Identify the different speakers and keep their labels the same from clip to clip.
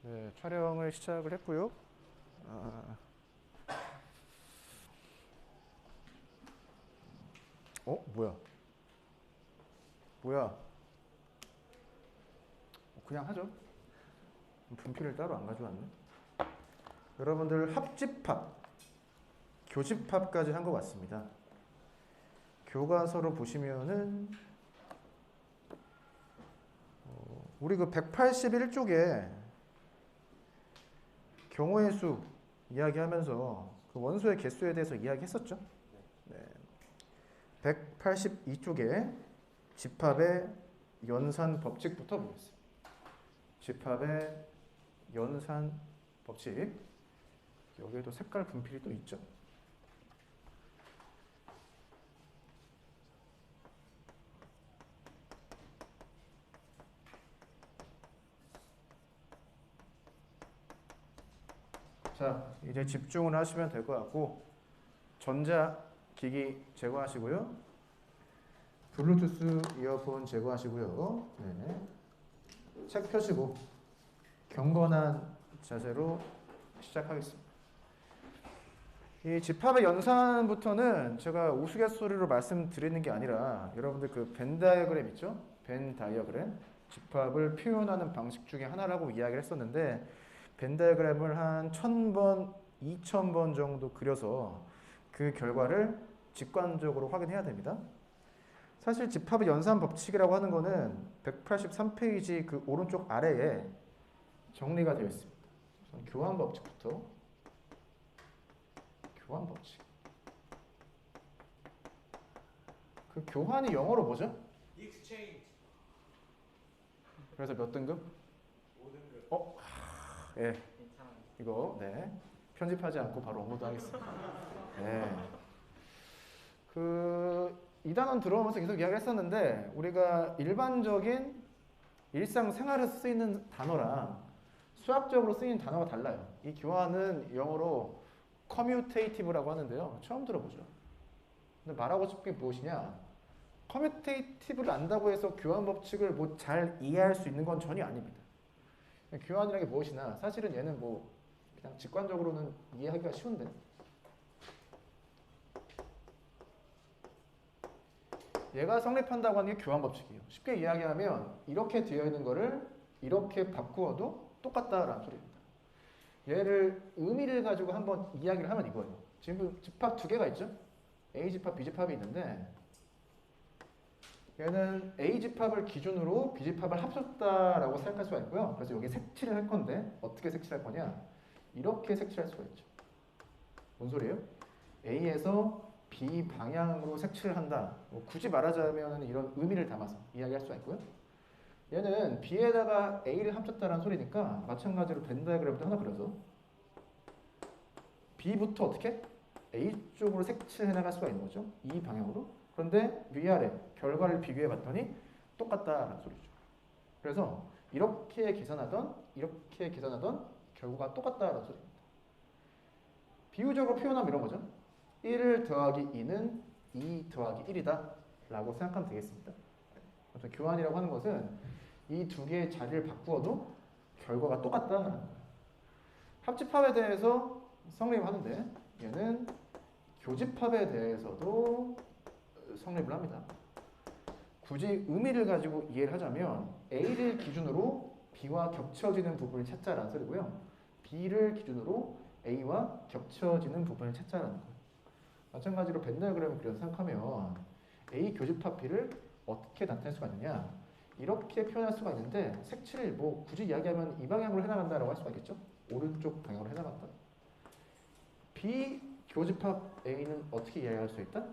Speaker 1: 네, 촬영을 시작을 했고요. 아, 뭐야? 뭐야? 그냥 하죠. 분필을 따로 안 가져왔네. 여러분들 합집합, 교집합까지 한 것 같습니다. 교과서로 보시면은 우리 그 181쪽에 경우의 수 이야기하면서 그 원소의 개수에 대해서 이야기했었죠. 네. 182쪽에 집합의 연산 법칙부터 보겠습니다. 집합의 연산 법칙. 여기에도 색깔 분필이 또 있죠. 자, 이제 집중을 하시면 될 것 같고, 전자기기 제거하시고요. 블루투스 이어폰 제거하시고요. 네. 책 펴시고 경건한 자세로 시작하겠습니다. 이 집합의 연산부터는 제가 우스갯소리로 말씀드리는 게 아니라 여러분들 그 벤 다이어그램 있죠? 벤 다이어그램. 집합을 표현하는 방식 중에 하나라고 이야기를 했었는데 벤 다이어그램을 한 1000번, 2000번 정도 그려서 그 결과를 직관적으로 확인해야 됩니다. 사실 집합의 연산 법칙이라고 하는 거는 183페이지 그 오른쪽 아래에 정리가 되어 있습니다. 우선 교환 법칙부터. 교환 법칙. 그 교환이 영어로 뭐죠?
Speaker 2: Exchange.
Speaker 1: 그래서 몇 등급?
Speaker 2: 5등급.
Speaker 1: 예.
Speaker 2: 괜찮아요.
Speaker 1: 이거, 네. 편집하지 않고 바로 업로드 하겠습니다. 네. 이 단원 들어오면서 계속 이야기를 했었는데, 우리가 일반적인 일상생활에서 쓰이는 단어랑 수학적으로 쓰이는 단어가 달라요. 이 교환은 영어로 commutative라고 하는데요. 처음 들어보죠. 근데 말하고 싶은 게 무엇이냐? commutative를 안다고 해서 교환 법칙을 뭐 잘 이해할 수 있는 건 전혀 아닙니다. 교환이라는 게 무엇이나 사실은 얘는 뭐 그냥 직관적으로는 이해하기가 쉬운데 얘가 성립한다고 하는 게 교환 법칙이에요. 쉽게 이야기하면 이렇게 되어 있는 거를 이렇게 바꾸어도 똑같다라는 소리입니다. 얘를 의미를 가지고 한번 이야기를 하면 이거예요. 지금 집합 두 개가 있죠? A집합, B집합이 있는데 얘는 A집합을 기준으로 B집합을 합쳤다라고 생각할 수가 있고요. 그래서 여기 색칠을 할 건데 어떻게 색칠할 거냐? 이렇게 색칠할 수가 있죠. 뭔 소리예요? A에서 B 방향으로 색칠을 한다. 뭐 굳이 말하자면 이런 의미를 담아서 이야기할 수가 있고요. 얘는 B에다가 A를 합쳤다라는 소리니까 마찬가지로 벤 다이어그램도 하나 그려서 B부터 어떻게? A 쪽으로 색칠해 나갈 수가 있는 거죠. 이 방향으로. 그런데 위아래 결과를 비교해 봤더니 똑같다라는 소리죠. 그래서 이렇게 계산하던 결과가 똑같다라는 소리입니다. 비유적으로 표현하면 이런 거죠. 1 더하기 2는 2 더하기 1이다 라고 생각하면 되겠습니다. 그래서 교환이라고 하는 것은 이 두 개의 자리를 바꾸어도 결과가 똑같다는 거예요. 합집합에 대해서 성립을 하는데 얘는 교집합에 대해서도 성립을 합니다. 굳이 의미를 가지고 이해를 하자면 A를 기준으로 B와 겹쳐지는 부분을 찾자라는 소리고요. B를 기준으로 A와 겹쳐지는 부분을 찾자라는 거예요. 마찬가지로 벤 다이어그램을 그려서 생각하면 A 교집합 B를 어떻게 나타낼 수가 있느냐? 이렇게 표현할 수가 있는데 색칠 뭐 굳이 이야기하면 이 방향으로 해나간다라고 할 수가 있겠죠? 오른쪽 방향으로 해나간다. B 교집합 A는 어떻게 이야기할 수 있다?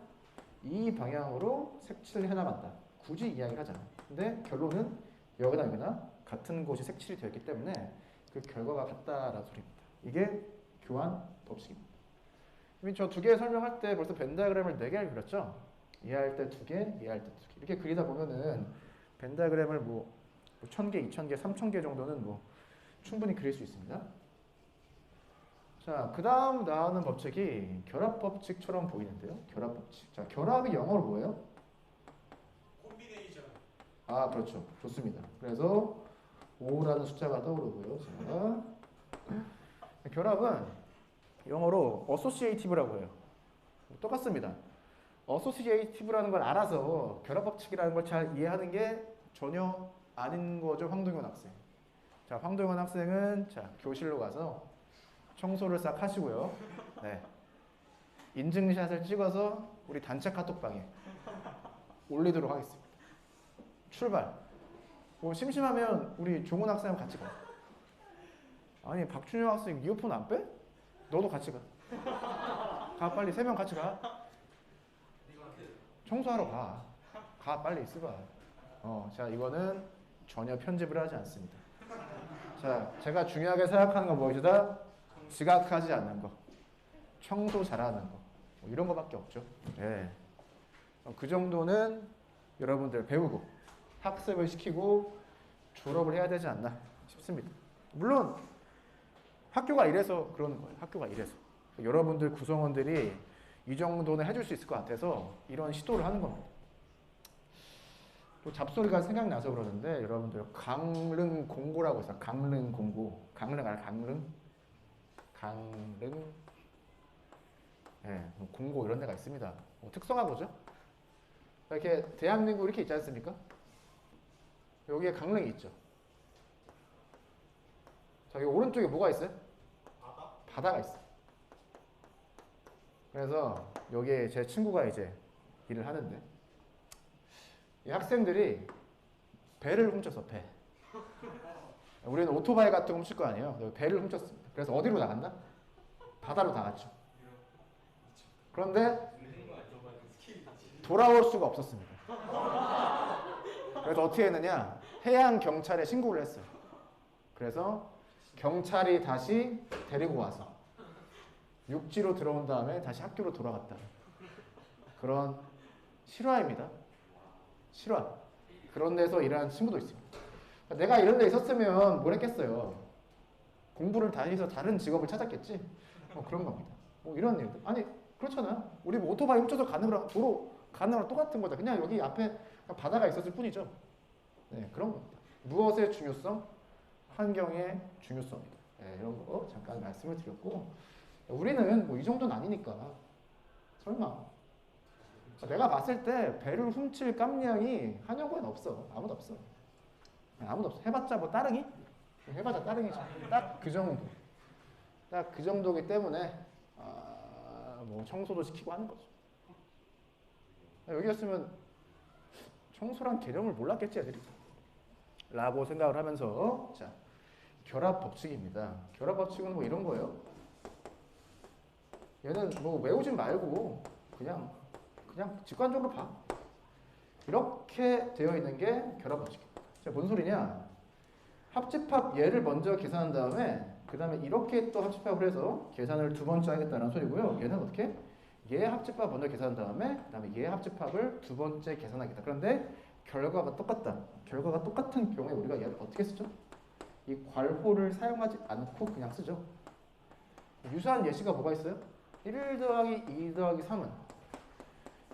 Speaker 1: 이 방향으로 색칠을 해나간다. 굳이 이야기를 하잖아. 근데 결론은 여기나 같은 곳이 색칠이 되었기 때문에 그 결과가 같다라는 소리입니다. 이게 교환 법칙입니다. 이미 저 두 개 설명할 때 벌써 벤 다이어그램을 4개를 그렸죠? 이해할 때 2개, 이해할 때 2개. 이렇게 그리다 보면은 벤 다이어그램을 뭐 1000개, 2000개, 3000개 정도는 뭐 충분히 그릴 수 있습니다. 자, 그 다음 나오는 법칙이 결합법칙처럼 보이는데요. 결합법칙. 자, 결합이 영어로 뭐예요?
Speaker 2: 콤비네이션.
Speaker 1: 아, 그렇죠. 좋습니다. 그래서 5라는 숫자가 떠오르고요. 자, 결합은 영어로 associative라고 해요. 똑같습니다. associative라는 걸 알아서 결합 법칙이라는 걸 잘 이해하는 게 전혀 아닌 거죠, 황동현 학생. 자, 황동현 학생은 자, 교실로 가서 청소를 싹 하시고요. 네. 인증샷을 찍어서 우리 단체 카톡방에 올리도록 하겠습니다. 출발. 뭐 심심하면 우리 종훈 학생하고 같이 가. 아니 박준영 학생 이어폰 안 빼? 너도 같이 가. 가 빨리 3명 같이 가. 청소하러 가. 가 빨리 있어봐. 자 이거는 전혀 편집을 하지 않습니다. 자 제가 중요하게 생각하는 건 무엇이다? 지각하지 않는 거, 청소 잘하는 거, 뭐 이런 거밖에 없죠. 네. 그 정도는 여러분들 배우고 학습을 시키고 졸업을 해야 되지 않나 싶습니다. 물론 학교가 이래서 그러는 거예요. 학교가 이래서 여러분들 구성원들이 이 정도는 해줄 수 있을 것 같아서 이런 시도를 하는 겁니다. 또 잡소리가 생각나서 그러는데 여러분들 강릉 공고라고 있어요. 강릉 공고. 강릉 알아? 강릉? 강릉 네, 공고 이런 데가 있습니다. 특성화고죠. 이렇게 대한민국 이렇게 있지 않습니까? 여기에 강릉이 있죠. 저기 오른쪽에 뭐가 있어요? 바다가 있어요. 그래서 여기에 제 친구가 이제 일을 하는데 이 학생들이 배를 훔쳐서 배. 우리는 오토바이 같은 거 훔칠 거 아니에요. 배를 훔쳤습니다. 그래서 어디로 나갔나? 바다로 나갔죠. 그런데 돌아올 수가 없었습니다. 그래서 어떻게 했느냐? 해양 경찰에 신고를 했어요. 그래서 경찰이 다시 데리고 와서 육지로 들어온 다음에 다시 학교로 돌아갔다. 그런 실화입니다. 실화. 그런 데서 일하는 친구도 있습니다. 내가 이런 데 있었으면 뭘 했겠어요. 공부를 다해서 다른 직업을 찾았겠지. 그런 겁니다. 뭐 이런 일들. 아니 그렇잖아. 우리 뭐 오토바이 훔쳐서 가는 거랑 도로 가는 거랑 똑같은 거다. 그냥 여기 앞에 바다가 있었을 뿐이죠. 네, 그런 겁니다. 무엇의 중요성? 환경의 중요성입니다. 네, 이런 거 잠깐 말씀을 드렸고 우리는 뭐 이 정도는 아니니까 설마 내가 봤을 때 배를 훔칠 깜냥이 한여고엔 없어. 아무도 없어. 아무도 없어. 해봤자 뭐 따릉이? 해봤자 따릉이죠. 딱 그 정도. 딱 그 정도기 때문에 뭐 청소도 시키고 하는 거죠. 여기였으면 청소란 개념을 몰랐겠지 애들이. 라고 생각을 하면서 자 결합 법칙입니다. 결합 법칙은 뭐 이런 거예요. 얘는 뭐 외우지 말고 그냥 직관적으로 봐. 이렇게 되어 있는 게 결합 법칙입니다. 자, 뭔 소리냐? 합집합 얘를 먼저 계산한 다음에 그 다음에 이렇게 또 합집합을 해서 계산을 두 번째 하겠다는 소리고요. 얘는 어떻게? 얘 합집합 먼저 계산한 다음에 그 다음에 얘 합집합을 두 번째 계산하겠다. 그런데 결과가 똑같다. 결과가 똑같은 경우에 우리가 얘를 어떻게 쓰죠? 이 괄호를 사용하지 않고 그냥 쓰죠. 유사한 예시가 뭐가 있어요? 1 더하기 2 더하기 3은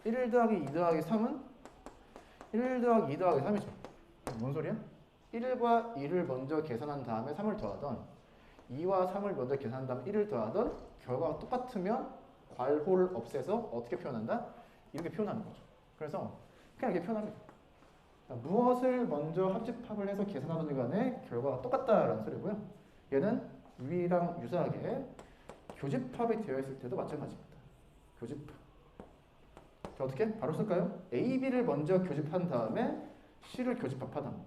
Speaker 1: 1 더하기 2 더하기 3은 1 더하기 2 더하기 3이죠. 뭔 소리야? 1과 2를 먼저 계산한 다음에 3을 더하던 2와 3을 먼저 계산한 다음에 1을 더하던 결과가 똑같으면 괄호를 없애서 어떻게 표현한다? 이렇게 표현하는 거죠. 그래서 그냥 이렇게 표현합니다. 무엇을 먼저 합집합을 해서 계산하든 간에 결과가 똑같다라는 소리고요. 얘는 위랑 유사하게 교집합이 되어 있을 때도 마찬가지입니다. 교집합. 자, 어떻게? 바로 쓸까요? A, B를 먼저 교집한 다음에 C를 교집합하던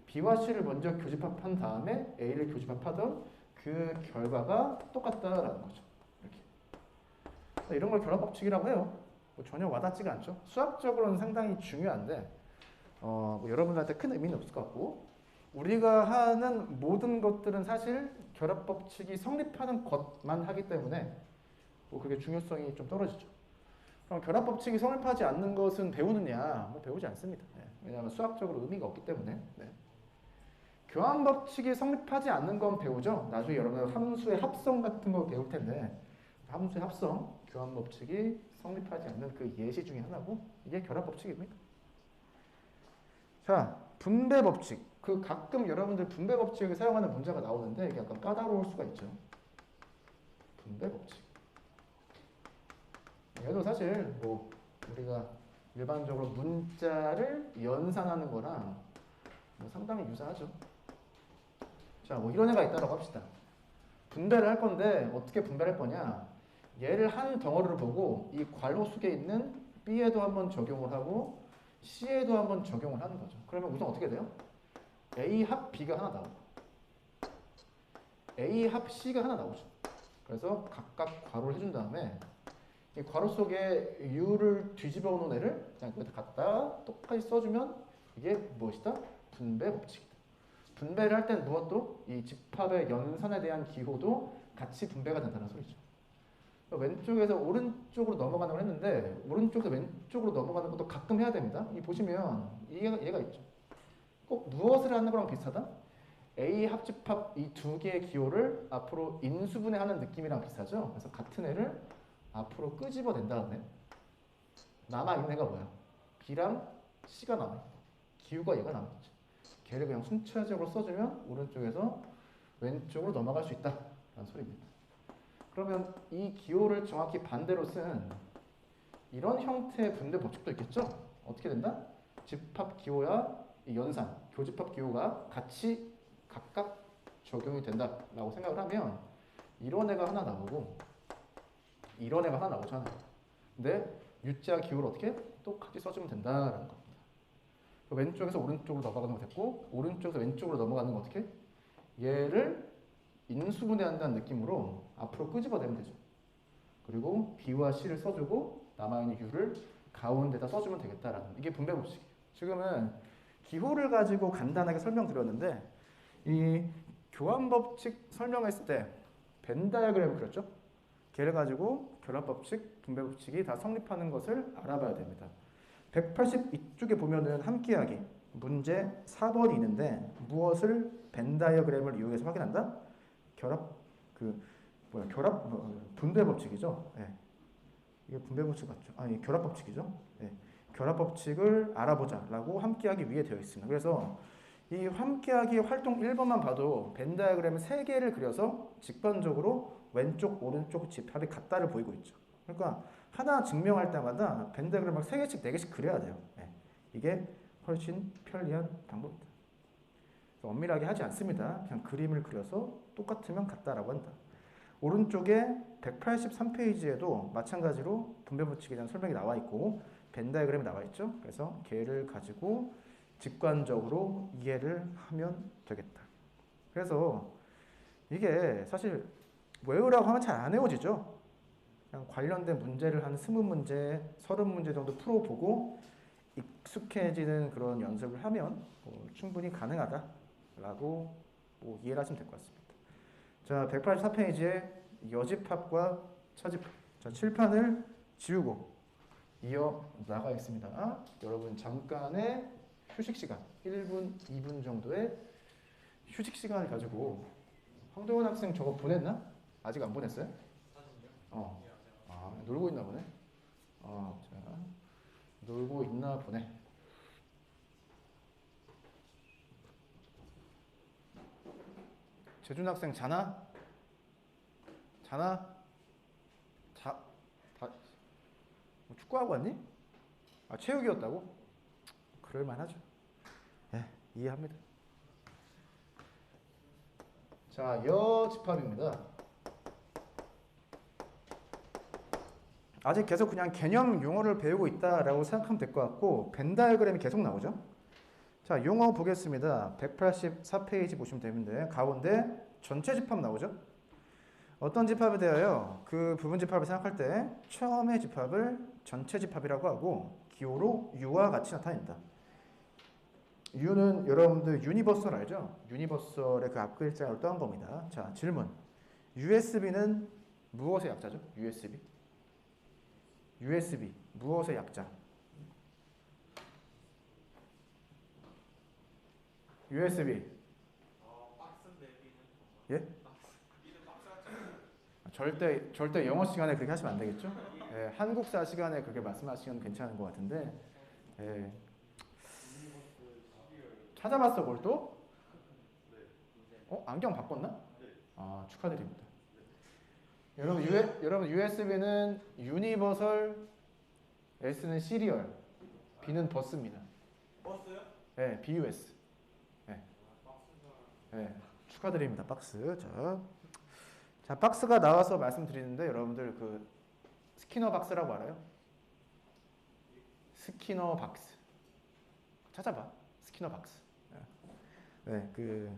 Speaker 1: B와 C를 먼저 교집합한 다음에 A를 교집합하던 그 결과가 똑같다라는 거죠. 이렇게. 이런 걸 결합법칙이라고 해요. 뭐 전혀 와닿지가 않죠. 수학적으로는 상당히 중요한데 뭐 여러분들한테 큰 의미는 없을 것 같고 우리가 하는 모든 것들은 사실 결합법칙이 성립하는 것만 하기 때문에 뭐 그게 중요성이 좀 떨어지죠. 그럼 결합법칙이 성립하지 않는 것은 배우느냐? 뭐 배우지 않습니다. 네. 왜냐하면 수학적으로 의미가 없기 때문에. 네. 교환법칙이 성립하지 않는 건 배우죠. 나중에 여러분들 함수의 합성 같은 거 배울 텐데 함수의 합성, 교환법칙이 성립하지 않는 그 예시 중에 하나고 이게 결합법칙입니다. 자, 분배법칙. 그 가끔 여러분들 분배 법칙을 사용하는 문제가 나오는데 이게 약간 까다로울 수가 있죠. 분배 법칙. 얘도 사실 뭐 우리가 일반적으로 문자를 연산하는 거랑 뭐 상당히 유사하죠. 자, 뭐 이런 애가 있다고 합시다. 분배를 할 건데 어떻게 분배를 할 거냐? 얘를 한 덩어리를 보고 이 괄호 속에 있는 B에도 한번 적용을 하고 C에도 한번 적용을 하는 거죠. 그러면 우선 어떻게 돼요? A 합 B가 하나 나오고 A 합 C가 하나 나오죠. 그래서 각각 괄호를 해준 다음에 이 괄호 속에 U를 뒤집어 놓은 애를 그냥 여기다 갖다 똑같이 써주면 이게 무엇이다? 분배 법칙이다. 분배를 할 땐 무엇도 이 집합의 연산에 대한 기호도 같이 분배가 된다는 소리죠. 왼쪽에서 오른쪽으로 넘어가는 걸 했는데 오른쪽에서 왼쪽으로 넘어가는 것도 가끔 해야 됩니다. 이 보시면 얘가 있죠. 꼭 무엇을 하는 거랑 비슷하다? A 합집합 이 두 개의 기호를 앞으로 인수분해하는 느낌이랑 비슷하죠. 그래서 같은 애를 앞으로 끄집어낸 다음에 남아있는 애가 뭐야? B랑 C가 남아있고 기호가 얘가 남아있죠. 걔를 그냥 순차적으로 써주면 오른쪽에서 왼쪽으로 넘어갈 수 있다라는 소리입니다. 그러면 이 기호를 정확히 반대로 쓴 이런 형태의 분배 법칙도 있겠죠? 어떻게 된다? 집합 기호야 이 연산, 교집합 기호가 같이 각각 적용이 된다라고 생각을 하면 이런 애가 하나 나오고 이런 애가 하나 나오잖아. 근데 U자 기호를 어떻게? 똑같이 써주면 된다라는 겁니다. 왼쪽에서 오른쪽으로 넘어가는 거 됐고 오른쪽에서 왼쪽으로 넘어가는 거 어떻게? 얘를 인수분해한다는 느낌으로 앞으로 끄집어내면 되죠. 그리고 B와 C를 써주고 남아있는 U를 가운데다 써주면 되겠다라는 이게 분배 법칙이에요. 지금은 기호를 가지고 간단하게 설명드렸는데 이 교환 법칙 설명했을 때 벤 다이어그램을 그렸죠. 걔를 가지고 결합 법칙, 분배 법칙이 다 성립하는 것을 알아봐야 됩니다. 180 이쪽에 보면은 함께하기 문제 4번이 있는데 무엇을 벤 다이어그램을 이용해서 확인한다? 분배 법칙이죠. 네. 이게 분배 법칙 맞죠? 아니 결합 법칙이죠. 네. 결합 법칙을 알아보자라고 함께하기 위해 되어 있습니다. 그래서 이 함께하기 활동 1번만 봐도 벤 다이어그램 3개를 그려서 직관적으로 왼쪽 오른쪽 집합이 같다를 보이고 있죠. 그러니까 하나 증명할 때마다 벤 다이어그램 막 3개씩 4개씩 그려야 돼요. 네. 이게 훨씬 편리한 방법입니다. 엄밀하게 하지 않습니다. 그냥 그림을 그려서 똑같으면 같다라고 한다. 오른쪽에 183페이지에도 마찬가지로 분배 법칙에 대한 설명이 나와 있고 벤 다이어그램이 나와 있죠. 그래서 걔를 가지고 직관적으로 이해를 하면 되겠다. 그래서 이게 사실 외우라고 하면 잘 안 외워지죠. 그냥 관련된 문제를 한 20문제, 30문제 정도 풀어보고 익숙해지는 그런 연습을 하면 충분히 가능하다라고 이해를 하시면 될 것 같습니다. 자, 184페이지에 여집합과 차집합. 자, 칠판을 지우고 이어 나가겠습니다. 여러분 잠깐의 휴식 시간, 1분, 2분 정도의 휴식 시간을 가지고 황도원 학생 저거 보냈나? 아직 안 보냈어요? 놀고 있나 보네. 자, 놀고 있나 보네. 재준 학생 자나? 축구하고 왔니? 체육이었다고? 그럴만하죠. 네, 이해합니다. 자, 여집합입니다. 아직 계속 그냥 개념 용어를 배우고 있다라고 생각하면 될 것 같고 벤 다이어그램이 계속 나오죠. 자, 용어 보겠습니다. 184페이지 보시면 되는데 가운데 전체 집합 나오죠. 어떤 집합에 대하여 그 부분 집합을 생각할 때 처음의 집합을 전체 집합이라고 하고 기호로 U와 같이 나타낸다. U는 여러분들 유니버설 알죠? 유니버설의 그 앞글자를 떠한 겁니다. 자, 질문. USB는 무엇의 약자죠? USB 무엇의 약자? USB.
Speaker 2: 박스인데 B는
Speaker 1: 예?
Speaker 2: B는 박스 같잖아요.
Speaker 1: 절대 영어 시간에 그렇게 하시면 안 되겠죠? 예, 한국사 시간에 그렇게 말씀하시면 괜찮은 것 같은데. 예. 찾아봤어, 뭘 또? 안경 바꿨나? 아, 축하드립니다. 여러분 USB는 유니버설, S는 시리얼, B는 버스입니다.
Speaker 2: 버스요?
Speaker 1: 네, BUS. 네. 네, 축하드립니다. 박스. 자, 박스가 나와서 말씀드리는데 여러분들 그 스키너 박스라고 알아요? 스키너 박스. 찾아봐. 스키너 박스. 네, 그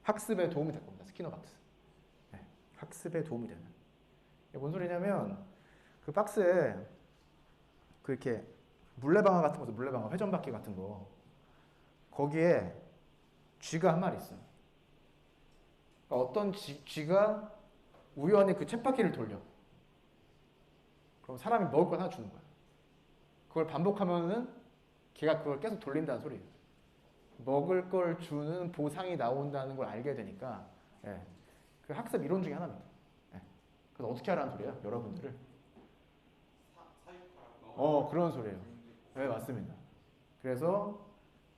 Speaker 1: 학습에 도움이 될 겁니다. 스키너 박스. 네, 학습에 도움이 되는. 이게 뭔 소리냐면 그 박스에 그 이렇게 물레방아 같은 거죠. 물레방아, 회전바퀴 같은 거. 거기에 쥐가 한 마리 있어. 그러니까 어떤 쥐가 우연히 그 쳇바퀴를 돌려. 그럼 사람이 먹을 걸 하나 주는 거야. 그걸 반복하면은 걔가 그걸 계속 돌린다는 소리예요. 먹을 걸 주는 보상이 나온다는 걸 알게 되니까 예, 그 학습 이론 중에 하나입니다. 예. 그래서 어떻게 하라는 소리야? 여러분들을. 그런 소리예요. 네, 맞습니다. 그래서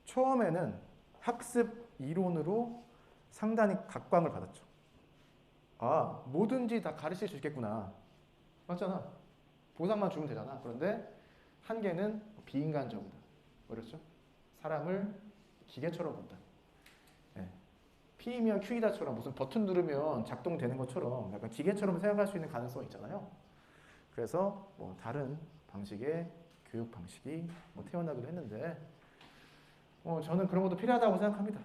Speaker 1: 처음에는 학습 이론으로 상당히 각광을 받았죠. 아, 뭐든지 다 가르칠 수 있겠구나. 맞잖아. 보상만 주면 되잖아. 그런데 한계는 비인간적이다. 뭐랬죠? 사람을 기계처럼 본다. 네. P이면 Q이다처럼 무슨 버튼 누르면 작동되는 것처럼 약간 기계처럼 생각할 수 있는 가능성이 있잖아요. 그래서 뭐 다른 방식의 교육 방식이 뭐 태어나기도 했는데 저는 그런 것도 필요하다고 생각합니다.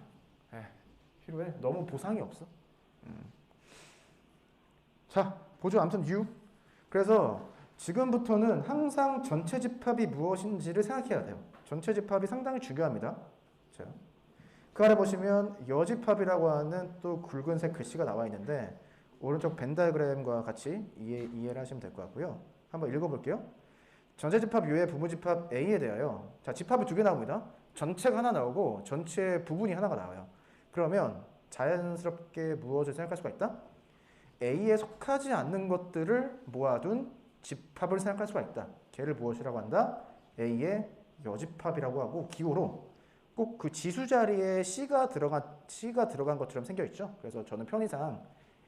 Speaker 1: 필요해. 너무 보상이 없어. 자, 보죠. 아무튼 U. 그래서 지금부터는 항상 전체 집합이 무엇인지를 생각해야 돼요. 전체 집합이 상당히 중요합니다. 자, 그 아래 보시면 여집합이라고 하는 또 굵은색 글씨가 나와 있는데 오른쪽 벤 다이어그램과 같이 이해를 하시면 될 것 같고요. 한번 읽어볼게요. 전체 집합 U의 부분 집합 A에 대하여 자, 집합이 두 개 나옵니다. 전체가 하나 나오고 전체 부분이 하나가 나와요. 그러면 자연스럽게 무엇을 생각할 수가 있다? A에 속하지 않는 것들을 모아둔 집합을 생각할 수가 있다. 걔를 무엇이라고 한다? A의 여집합이라고 하고 기호로 꼭 그 지수 자리에 C가 들어간 것처럼 생겨 있죠. 그래서 저는 편의상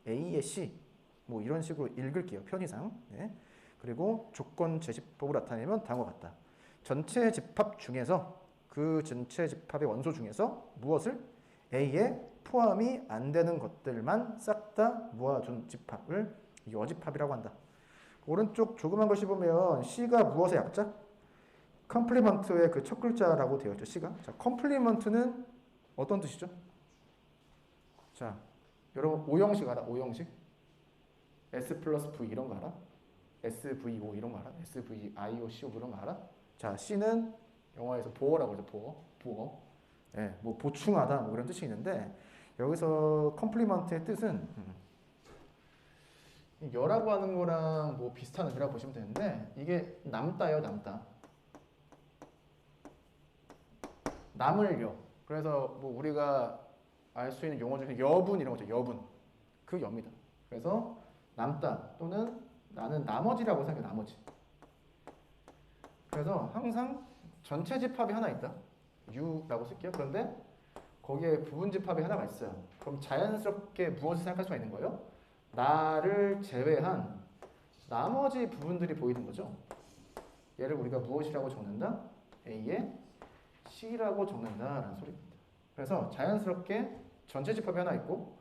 Speaker 1: A의 C 뭐 이런 식으로 읽을게요. 편의상. 네. 그리고 조건 제시법으로 나타내면 다음과 같다. 전체 집합 중에서 그 전체 집합의 원소 중에서 무엇을 A에 포함이 안 되는 것들만 싹 다 모아준 집합을 여집합이라고 한다. 오른쪽 조그만 걸 씹으면 C가 무엇의 약자? 컴플리먼트의 그 첫 글자라고 되어 있죠. C가. 자, 컴플리먼트는 어떤 뜻이죠? 자, 여러분 오형식 알아? 오형식? S 플러스 V 이런 거 알아? SVO 이런 거 알아? SVIO, CO 이런 거 알아? 자, C는 영어에서 보어라고 그러죠. 보어. 예, 뭐 보충하다 뭐 그런 뜻이 있는데 여기서 컴플리먼트의 뜻은 여라고 하는 거랑 뭐 비슷한 의미라고 보시면 되는데 이게 남다요, 남다. 남을 여. 그래서 뭐 우리가 알 수 있는 용어 중에 여분 이런 거죠. 여분. 그 여입니다. 그래서 남다 또는 나는 나머지라고 생각해. 나머지. 그래서 항상 전체 집합이 하나 있다. U라고 쓸게요. 그런데 거기에 부분 집합이 하나가 있어요. 그럼 자연스럽게 무엇을 생각할 수가 있는 거예요? 나를 제외한 나머지 부분들이 보이는 거죠. 얘를 우리가 무엇이라고 적는다? A에 C라고 적는다라는 소리입니다. 그래서 자연스럽게 전체 집합이 하나 있고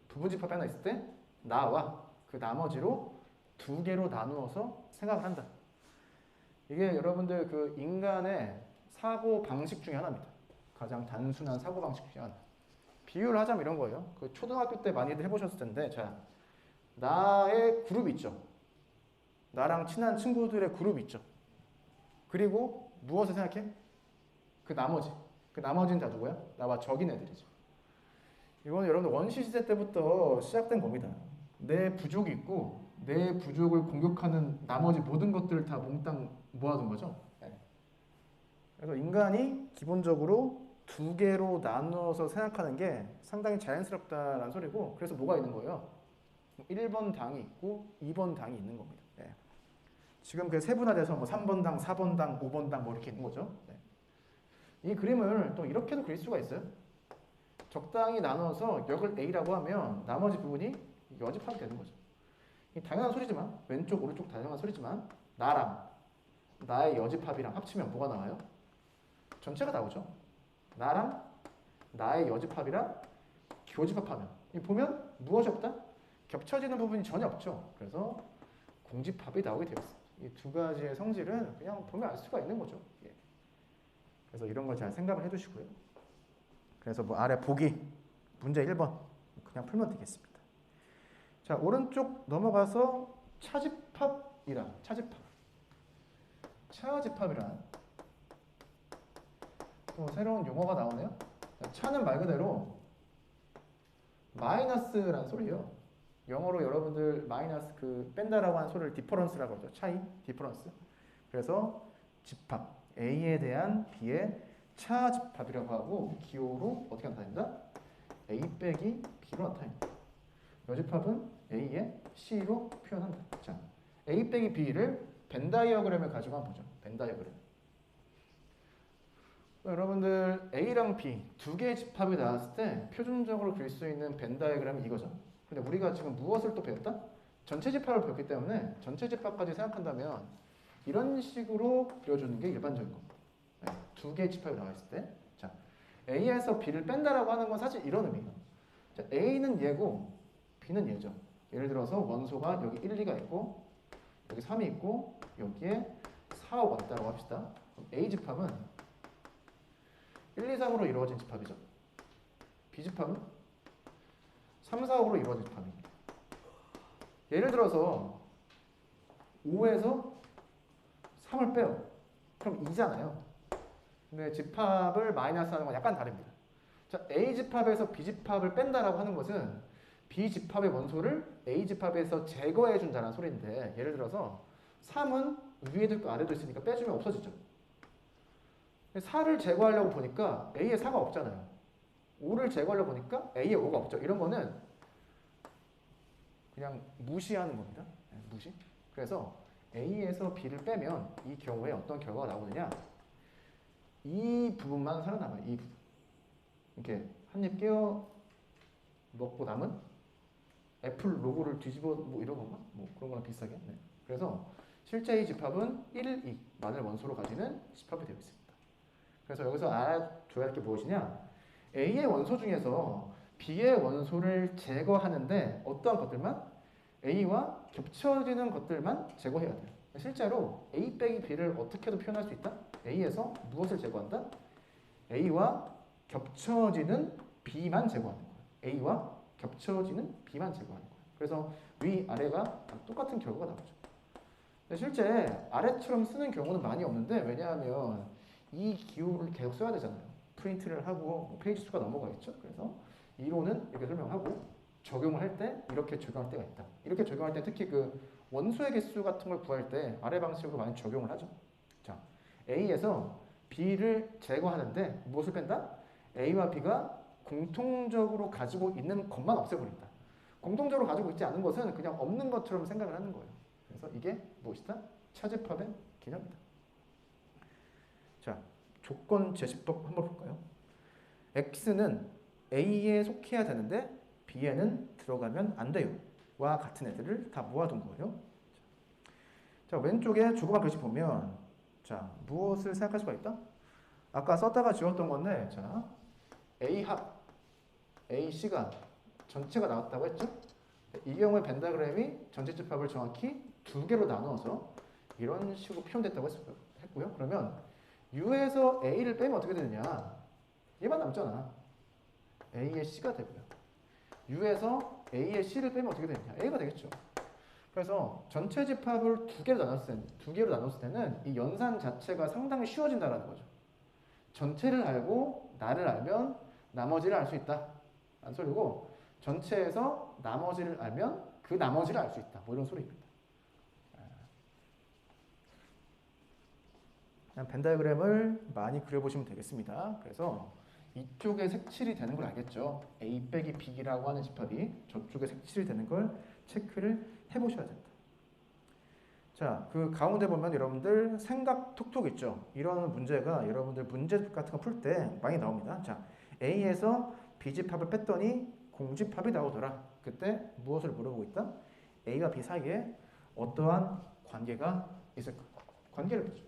Speaker 1: 부분 집합이 하나 있을 때 나와 그 나머지로 두 개로 나누어서 생각을 한다. 이게 여러분들 그 인간의 사고 방식 중에 하나입니다. 가장 단순한 사고 방식 중에 하나. 비유를 하자면 이런 거예요. 그 초등학교 때 많이들 해보셨을 텐데, 자, 나의 그룹 있죠. 나랑 친한 친구들의 그룹 있죠. 그리고 무엇을 생각해? 그 나머지. 그 나머지는 다 누구야? 나와 적인 애들이죠. 이건 여러분들 원시 시대 때부터 시작된 겁니다. 내 부족이 있고 내 부족을 공격하는 나머지 모든 것들을 다 몽땅 모아둔 거죠. 네. 그래서 인간이 기본적으로 두 개로 나누어서 생각하는 게 상당히 자연스럽다는 소리고 그래서 뭐가 있는 거예요? 1번 당이 있고 2번 당이 있는 겁니다. 네. 지금 그 세분화돼서 뭐 3번 당, 4번 당, 5번 당 뭐 이렇게 있는 거죠. 네. 이 그림을 또 이렇게도 그릴 수가 있어요. 적당히 나눠서 역을 A라고 하면 나머지 부분이 여집합이 되는 거죠. 이 당연한 소리지만 왼쪽 오른쪽 당연한 소리지만 나랑 나의 여집합이랑 합치면 뭐가 나와요? 전체가 나오죠. 나랑 나의 여집합이랑 교집합하면 이 보면 무엇이 없다? 겹쳐지는 부분이 전혀 없죠. 그래서 공집합이 나오게 되었습니다. 이 두 가지의 성질은 그냥 보면 알 수가 있는 거죠. 예. 그래서 이런 걸 잘 생각을 해두시고요. 그래서 뭐 아래 보기 문제 1번 그냥 풀면 되겠습니다. 자, 오른쪽 넘어가서 차집합이란 차집합이란 또 새로운 용어가 나오네요. 차는 말 그대로 마이너스란 소리예요. 영어로 여러분들 마이너스 그 뺀다라고 하는 소리를 디퍼런스라고 하죠. 차이, 디퍼런스. 그래서 집합 A에 대한 B의 차집합이라고 하고 기호로 어떻게 나타낸다? A 빼기 B로 나타냅니다. 여집합은 A의 C로 표현한다. 자, A 빼기 B를 벤 다이어그램을 가지고 한번 보죠. 벤 다이어그램. 여러분들 A랑 B 두 개의 집합이 나왔을 때 표준적으로 그릴 수 있는 벤 다이어그램이 이거죠. 근데 우리가 지금 무엇을 또 배웠다? 전체 집합을 배웠기 때문에 전체 집합까지 생각한다면 이런 식으로 그려주는 게 일반적인 겁니다. 네, 두 개의 집합이 나와 있을 때, 자 A에서 B를 뺀다라고 하는 건 사실 이런 의미예요. 자, A는 얘고 B는 얘죠. 예를 들어서 원소가 여기 1, 2가 있고 여기 3이 있고 여기에 4, 5가 있다고 합시다. 그럼 A 집합은 1, 2, 3으로 이루어진 집합이죠. B 집합은 3, 4, 5로 이루어진 집합입니다. 예를 들어서 5에서 3을 빼요. 그럼 2잖아요. 근데 집합을 마이너스 하는 건 약간 다릅니다. 자, A 집합에서 B 집합을 뺀다라고 하는 것은 B 집합의 원소를 A 집합에서 제거해 준다는 소리인데 예를 들어서 3은 위에도 있고 아래도 있으니까 빼주면 없어지죠. 4를 제거하려고 보니까 A에 4가 없잖아요. 5를 제거하려고 보니까 A에 5가 없죠. 이런 거는 그냥 무시하는 겁니다. 무시. 그래서 A에서 B를 빼면 이 경우에 어떤 결과가 나오느냐? 이 부분만 살아남아요. 이 부분. 이렇게 한 입 깨어 먹고 남은 애플 로고를 뒤집어 뭐 이런 건가? 뭐 그런 거랑 비슷하게. 네. 그래서 실제 이 집합은 1, 2 만을 원소로 가지는 집합이 되어 있습니다. 그래서 여기서 알아줘야 할 게 무엇이냐? A의 원소 중에서 B의 원소를 제거하는데 어떠한 것들만? A와 겹쳐지는 것들만 제거해야 돼요. 실제로 A 빼기 B를 어떻게도 표현할 수 있다? A에서 무엇을 제거한다? A와 겹쳐지는 B만 제거하는 거예요. A와 겹쳐지는 B만 제거하는 거예요. 그래서 위, 아래가 똑같은 결과가 나오죠. 실제 아래처럼 쓰는 경우는 많이 없는데 왜냐하면 이 기호를 계속 써야 되잖아요. 프린트를 하고 페이지 수가 넘어가겠죠. 그래서 이론은 이렇게 설명하고 적용을 할 때 이렇게 적용할 때가 있다. 이렇게 적용할 때 특히 그 원소의 개수 같은 걸 구할 때 아래 방식으로 많이 적용을 하죠. 자, A에서 B를 제거하는데 무엇을 뺀다? A와 B가 공통적으로 가지고 있는 것만 없애버린다. 공통적으로 가지고 있지 않은 것은 그냥 없는 것처럼 생각을 하는 거예요. 그래서 이게 무엇이다? 차집합의 개념이다. 자, 조건 제시법 한번 볼까요? X는 A에 속해야 되는데 B에는 들어가면 안 돼요. 와 같은 애들을 다 모아둔 거예요. 자, 왼쪽에 조그만 글씨 보면 자, 무엇을 생각할 수가 있다? 아까 썼다가 지웠던 건데 자, A 합, AC가 전체가 나왔다고 했죠? 이 경우에 벤다그램이 전체 집합을 정확히 두 개로 나누어서 이런 식으로 표현됐다고 했고요. 그러면 U에서 A를 빼면 어떻게 되느냐? 얘만 남잖아. A의 C가 되고요. U에서 A의 C를 빼면 어떻게 되느냐? A가 되겠죠. 그래서 전체 집합을 두 개로 나눴을 때는 이 연산 자체가 상당히 쉬워진다는 거죠. 전체를 알고 나를 알면 나머지를 알 수 있다. 라는 소리고 전체에서 나머지를 알면 그 나머지를 알 수 있다. 뭐 이런 소리입니다. 벤 다이어그램을 많이 그려보시면 되겠습니다. 그래서 이쪽에 색칠이 되는 걸 알겠죠. A 빼기 B라고 하는 집합이 저쪽에 색칠이 되는 걸 체크를 해보셔야 된다. 자, 그 가운데 보면 여러분들 생각 톡톡 있죠. 이런 문제가 여러분들 문제 같은 거 풀 때 많이 나옵니다. 자, A에서 B집합을 뺐더니 공집합이 나오더라. 그때 무엇을 물어보고 있다? A와 B 사이에 어떠한 관계가 있을까? 관계를 묻죠.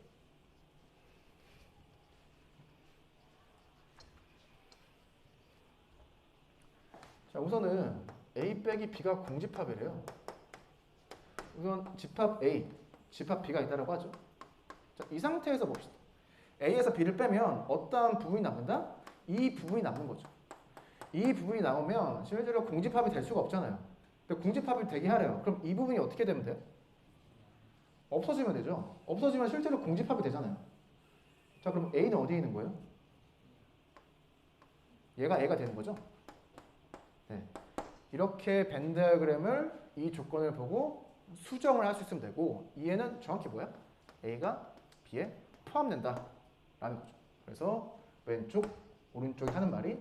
Speaker 1: 자, 우선은 A 빼기 B가 공집합이래요. 우선 집합 A, 집합 B가 있다고 하죠. 자, 이 상태에서 봅시다. A에서 B를 빼면 어떠한 부분이 남는다? 이 부분이 남는 거죠. 이 부분이 나오면 실제로 공집합이 될 수가 없잖아요. 근데 공집합이 되게 하래요. 그럼 이 부분이 어떻게 되면 돼요? 없어지면 되죠. 없어지면 실제로 공집합이 되잖아요. 자, 그럼 A는 어디에 있는 거예요? 얘가 A가 되는 거죠. 네. 이렇게 벤 다이어그램을 이 조건을 보고 수정을 할 수 있으면 되고, 얘는 정확히 뭐야? A가 B에 포함된다 라는 거죠. 그래서 왼쪽, 오른쪽이 하는 말이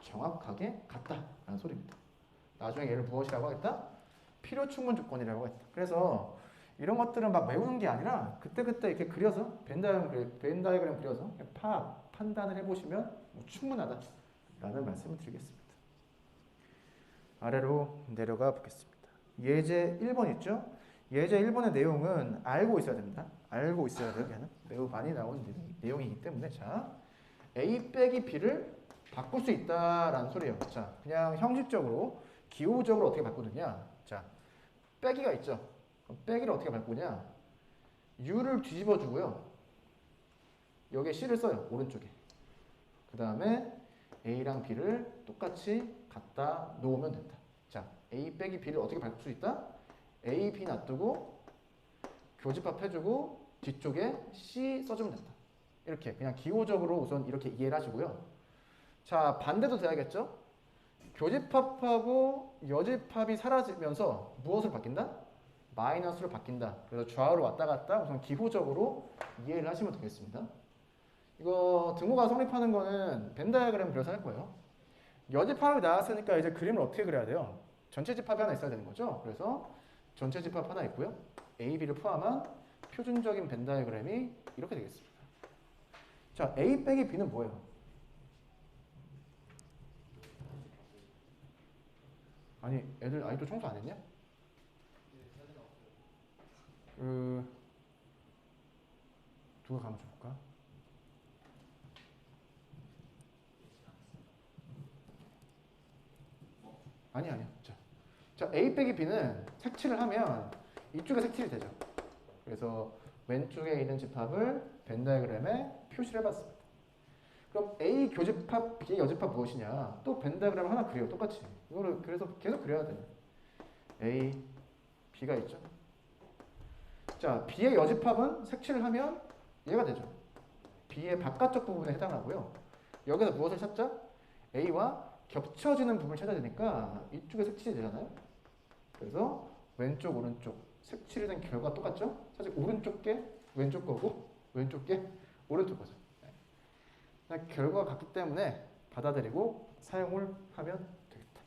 Speaker 1: 정확하게 같다라는 소리입니다. 나중에 얘를 무엇이라고 하겠다? 필요 충분 조건이라고 하겠다. 그래서 이런 것들은 막 외우는 게 아니라 그때그때 이렇게 그려서 벤 다이어그램 그려서 판단을 해보시면 뭐 충분하다라는 말씀을 드리겠습니다. 아래로 내려가 보겠습니다. 예제 1번 있죠? 예제 1번의 내용은 알고 있어야 됩니다. 알고 있어야 돼요. 얘는 매우 많이 나오는 내용이기 때문에 자, A 빼기 B를 바꿀 수 있다라는 소리예요. 자, 그냥 형식적으로 기호적으로 어떻게 바꾸느냐? 자, 빼기가 있죠. 그럼 빼기를 어떻게 바꾸냐? U를 뒤집어 주고요. 여기에 C를 써요. 오른쪽에. 그 다음에 A랑 B를 똑같이 갖다 놓으면 된다. 자, A 빼기 B를 어떻게 바꿀 수 있다? A, B 놔두고 교집합 해주고 뒤쪽에 C 써주면 된다. 이렇게 그냥 기호적으로 우선 이렇게 이해를 하시고요. 자, 반대도 돼야겠죠? 교집합하고 여집합이 사라지면서 무엇을 바뀐다? 마이너스로 바뀐다. 그래서 좌우로 왔다 갔다 우선 기호적으로 이해를 하시면 되겠습니다. 이거 등호가 성립하는 거는 벤 다이어그램 그려서 할 거예요. 여집합이 나왔으니까 이제 그림을 어떻게 그려야 돼요? 전체 집합이 하나 있어야 되는 거죠. 그래서 전체 집합 하나 있고요. A, B를 포함한 표준적인 벤 다이어그램이 이렇게 되겠습니다. 자, A 빼기 B는 뭐예요? 아니, 애들 아직도 청소 안 했냐? 누가 가면 좋을까? 아니야. 자, A 빼기 B는 색칠을 하면 이쪽에 색칠이 되죠. 그래서 왼쪽에 있는 집합을 벤 다이어그램에 표시를 해봤습니다. 그럼 A 교집합, B 여집합 무엇이냐? 또 벤 다이어그램 하나 그려요. 똑같이. 이거를 그래서 계속 그려야 돼요. A, B가 있죠. 자, B의 여집합은 색칠을 하면 얘가 되죠. B의 바깥쪽 부분에 해당하고요. 여기서 무엇을 찾자? A와 겹쳐지는 부분을 찾아야 되니까 이쪽에 색칠이 되잖아요. 그래서 왼쪽, 오른쪽 색칠이 된 결과가 똑같죠? 사실 오른쪽 게 왼쪽 거고 왼쪽 게 오른쪽 거죠. 네. 결과가 같기 때문에 받아들이고 사용을 하면 되겠다.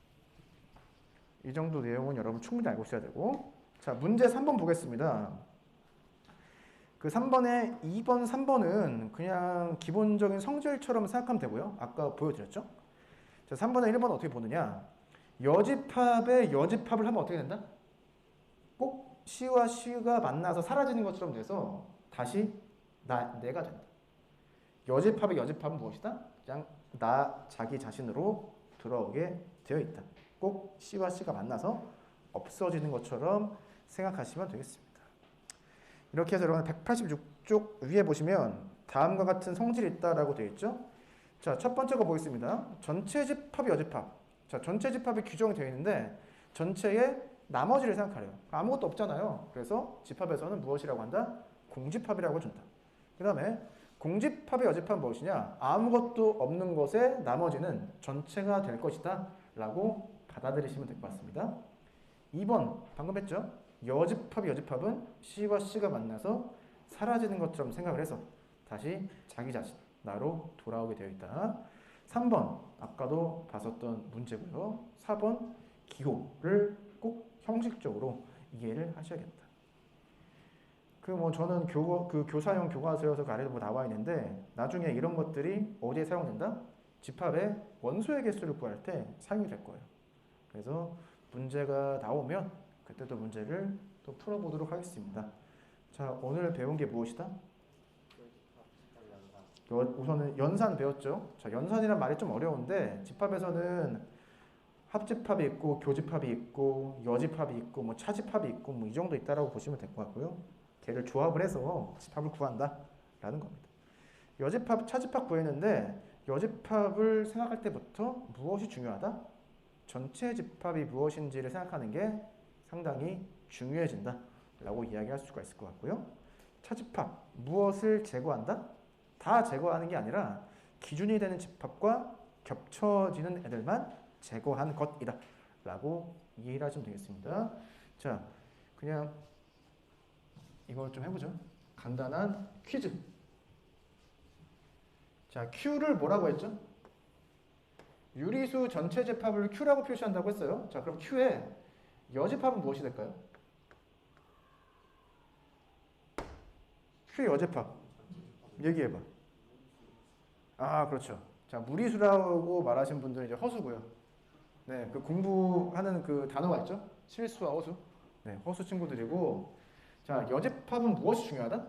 Speaker 1: 이 정도 내용은 여러분 충분히 알고 있어야 되고, 자, 문제 3번 보겠습니다. 그 3번에 2번, 3번은 그냥 기본적인 성질처럼 생각하면 되고요. 아까 보여드렸죠? 자, 3번에 1번은 어떻게 보느냐? 여집합에 여집합을 하면 어떻게 된다? 꼭 C와 C가 만나서 사라지는 것처럼 돼서 다시 내가 된다. 여집합의 여집합은 무엇이다? 그냥 나 자기 자신으로 돌아오게 되어 있다. 꼭 C와 C가 만나서 없어지는 것처럼 생각하시면 되겠습니다. 이렇게 해서 여러분 186쪽 위에 보시면 다음과 같은 성질이 있다라고 되어 있죠. 자, 첫 번째 거 보겠습니다. 전체 집합, 여집합. 자, 전체 집합이 규정이 되어 있는데 전체의 나머지를 생각하래요. 아무것도 없잖아요. 그래서 집합에서는 무엇이라고 한다? 공집합이라고 준다. 그 다음에 공집합의 여집합은 무엇이냐? 아무것도 없는 것의 나머지는 전체가 될 것이다 라고 받아들이시면 될 것 같습니다. 2번 방금 했죠? 여집합의 여집합은 C와 C가 만나서 사라지는 것처럼 생각을 해서 다시 자기 자신, 나로 돌아오게 되어 있다. 3번 아까도 봤었던 문제고요. 4번 기호를 꼭 형식적으로 이해를 하셔야겠다. 저는 교사용 교과서여서 아래도 나와 있는데 나중에 이런 것들이 어디에 사용된다? 집합의 원소의 개수를 구할 때 사용이 될 거예요. 그래서 문제가 나오면 그때도 문제를 또 풀어보도록 하겠습니다. 자, 오늘 배운 게 무엇이다? 우선은 연산 배웠죠. 자, 연산이란 말이 좀 어려운데 집합에서는 합집합이 있고 교집합이 있고 여집합이 있고 뭐 차집합이 있고 뭐 이 정도 있다라고 보시면 될 것 같고요. 걔를 조합을 해서 집합을 구한다라는 겁니다. 여집합, 차집합 구했는데 여집합을 생각할 때부터 무엇이 중요하다? 전체 집합이 무엇인지를 생각하는 게 상당히 중요해진다라고 이야기할 수가 있을 것 같고요. 차집합, 무엇을 제거한다? 다 제거하는 게 아니라 기준이 되는 집합과 겹쳐지는 애들만 제거한 것이다 라고 이해를 하시면 되겠습니다. 자, 그냥 이걸 좀 해보죠. 간단한 퀴즈. 자, Q를 뭐라고 했죠? 유리수 전체 집합을 Q라고 표시한다고 했어요. 자, 그럼 Q의 여집합은 무엇이 될까요? Q의 여집합 얘기해봐. 아, 그렇죠. 자, 무리수라고 말하신 분들은 이제 허수고요. 네, 그 공부하는 그 단어가 있죠? 실수와 허수. 네, 허수 친구들이고. 자, 여집합은 무엇이 중요하다?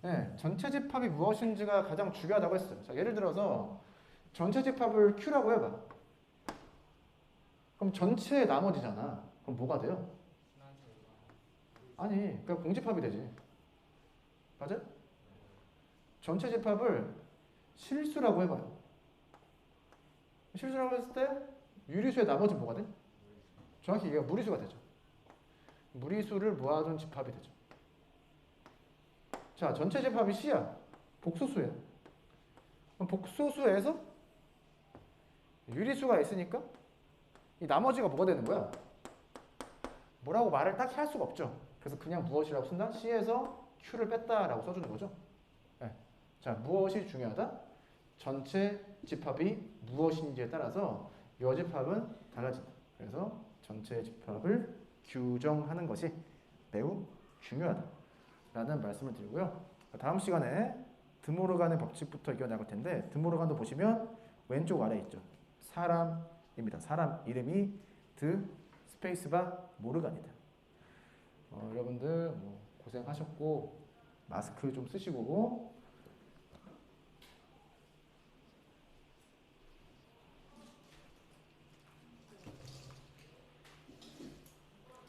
Speaker 1: 네, 전체 집합이 무엇인지가 가장 중요하다고 했어요. 자, 예를 들어서 전체 집합을 Q라고 해봐. 그럼 전체 나머지잖아. 그럼 뭐가 돼요? 아니, 그러니까 공집합이 되지. 맞아? 전체 집합을 실수라고 해봐요. 실수라고 했을 때 유리수의 나머지는 뭐가 돼? 정확히 얘기하면 무리수가 되죠. 무리수를 모아둔 집합이 되죠. 자, 전체 집합이 C야. 복소수예요. 그럼 복소수에서 유리수가 있으니까 이 나머지가 뭐가 되는 거야? 뭐라고 말을 딱히 할 수가 없죠. 그래서 그냥 무엇이라고 쓴다? C에서 Q를 뺐다라고 써주는 거죠. 네. 자, 무엇이 중요하다? 전체 집합이 무엇인지에 따라서 여집합은 달라진다. 그래서 전체 집합을 규정하는 것이 매우 중요하다라는 말씀을 드리고요. 다음 시간에 드모르간의 법칙부터 이겨나갈 텐데 드모르간도 보시면 왼쪽 아래에 있죠. 사람입니다. 사람 이름이 드 스페이스바 모르간이다. 여러분들 뭐 고생하셨고 마스크 좀 쓰시고